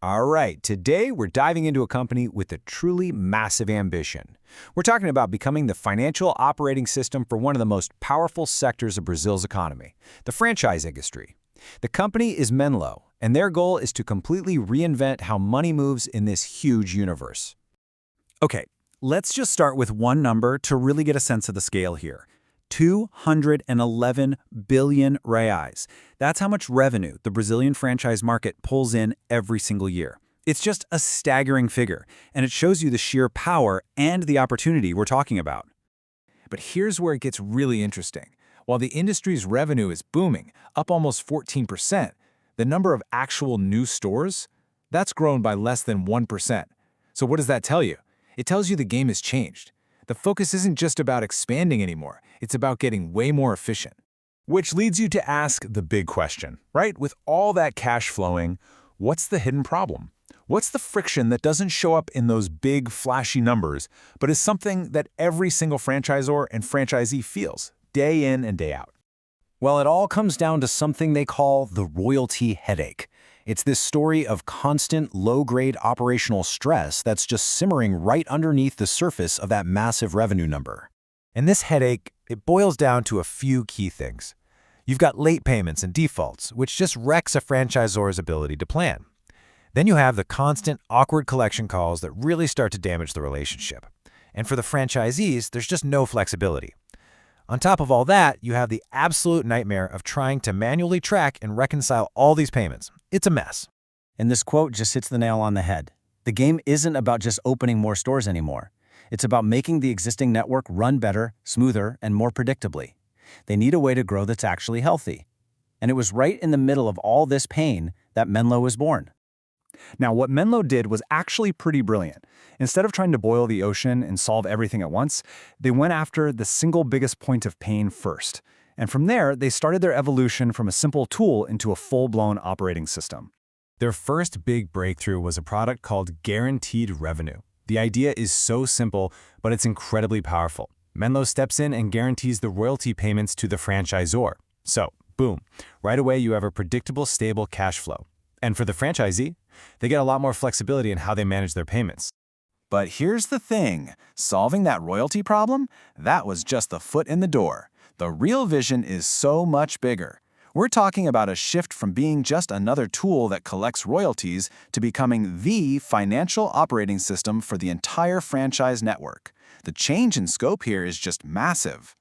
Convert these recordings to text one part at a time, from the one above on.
All right, today we're diving into a company with a truly massive ambition. We're talking about becoming the financial operating system for one of the most powerful sectors of Brazil's economy, the franchise industry. The company is Menlo, and their goal is to completely reinvent how money moves in this huge universe. Okay, let's just start with one number to really get a sense of the scale here. 211 billion reais. That's how much revenue the Brazilian franchise market pulls in every single year. It's just a staggering figure, and it shows you the sheer power and the opportunity we're talking about. But here's where it gets really interesting. While the industry's revenue is booming, up almost 14%, the number of actual new stores, that's grown by less than 1%. So what does that tell you? It tells you the game has changed. The focus isn't just about expanding anymore, it's about getting way more efficient. Which leads you to ask the big question, right? With all that cash flowing, what's the hidden problem? What's the friction that doesn't show up in those big, flashy numbers, but is something that every single franchisor and franchisee feels, day in and day out? Well, it all comes down to something they call the royalty headache. It's this story of constant, low-grade operational stress that's just simmering right underneath the surface of that massive revenue number. And this headache, it boils down to a few key things. You've got late payments and defaults, which just wrecks a franchisor's ability to plan. Then you have the constant, awkward collection calls that really start to damage the relationship. And for the franchisees, there's just no flexibility. On top of all that, you have the absolute nightmare of trying to manually track and reconcile all these payments. It's a mess. And this quote just hits the nail on the head. The game isn't about just opening more stores anymore. It's about making the existing network run better, smoother, and more predictably. They need a way to grow that's actually healthy. And it was right in the middle of all this pain that Menlo was born. Now, what Menlo did was actually pretty brilliant. Instead of trying to boil the ocean and solve everything at once, they went after the single biggest point of pain first. And from there, they started their evolution from a simple tool into a full-blown operating system. Their first big breakthrough was a product called Guaranteed Revenue. The idea is so simple, but it's incredibly powerful. Menlo steps in and guarantees the royalty payments to the franchisor. So, boom, right away you have a predictable, stable cash flow. And for the franchisee, they get a lot more flexibility in how they manage their payments. But here's the thing, solving that royalty problem, that was just the foot in the door. The real vision is so much bigger. We're talking about a shift from being just another tool that collects royalties to becoming the financial operating system for the entire franchise network. The change in scope here is just massive.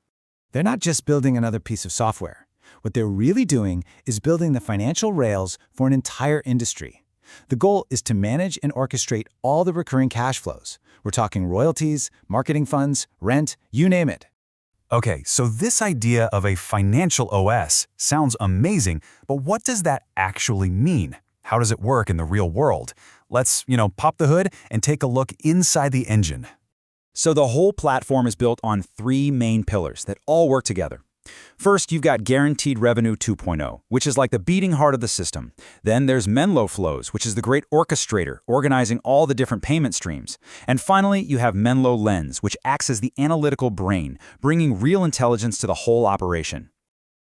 They're not just building another piece of software. What they're really doing is building the financial rails for an entire industry. The goal is to manage and orchestrate all the recurring cash flows. We're talking royalties, marketing funds, rent, you name it. Okay, so this idea of a financial OS sounds amazing, but what does that actually mean? How does it work in the real world? Let's, pop the hood and take a look inside the engine. So the whole platform is built on three main pillars that all work together. First, you've got Guaranteed Revenue 2.0, which is like the beating heart of the system. Then there's Menlo Flows, which is the great orchestrator, organizing all the different payment streams. And finally, you have Menlo Lens, which acts as the analytical brain, bringing real intelligence to the whole operation.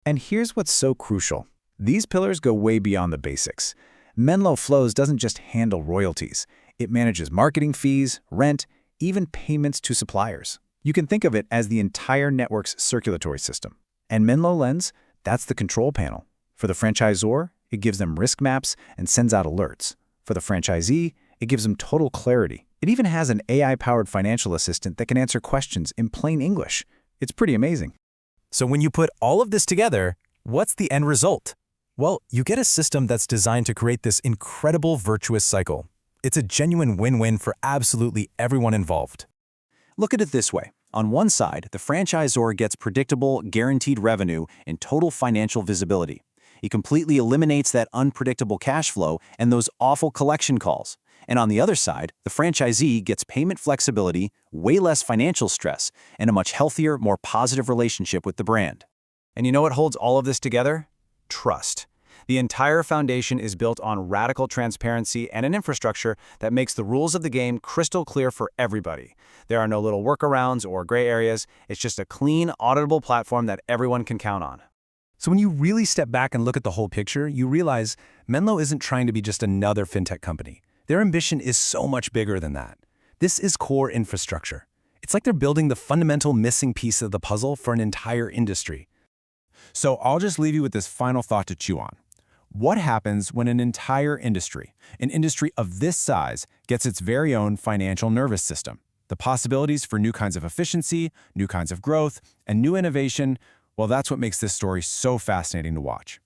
And here's what's so crucial. These pillars go way beyond the basics. Menlo Flows doesn't just handle royalties. It manages marketing fees, rent, even payments to suppliers. You can think of it as the entire network's circulatory system. And Menlo Lens, that's the control panel. For the franchisor, it gives them risk maps and sends out alerts. For the franchisee, it gives them total clarity. It even has an AI-powered financial assistant that can answer questions in plain English. It's pretty amazing. So when you put all of this together, what's the end result? Well, you get a system that's designed to create this incredible virtuous cycle. It's a genuine win-win for absolutely everyone involved. Look at it this way. On one side, the franchisor gets predictable, guaranteed revenue and total financial visibility. He completely eliminates that unpredictable cash flow and those awful collection calls. And on the other side, the franchisee gets payment flexibility, way less financial stress, and a much healthier, more positive relationship with the brand. And you know what holds all of this together? Trust. The entire foundation is built on radical transparency and an infrastructure that makes the rules of the game crystal clear for everybody. There are no little workarounds or gray areas. It's just a clean, auditable platform that everyone can count on. So when you really step back and look at the whole picture, you realize Menlo isn't trying to be just another fintech company. Their ambition is so much bigger than that. This is core infrastructure. It's like they're building the fundamental missing piece of the puzzle for an entire industry. So I'll just leave you with this final thought to chew on. What happens when an entire industry, an industry of this size, gets its very own financial nervous system? The possibilities for new kinds of efficiency, new kinds of growth, and new innovation, well, that's what makes this story so fascinating to watch.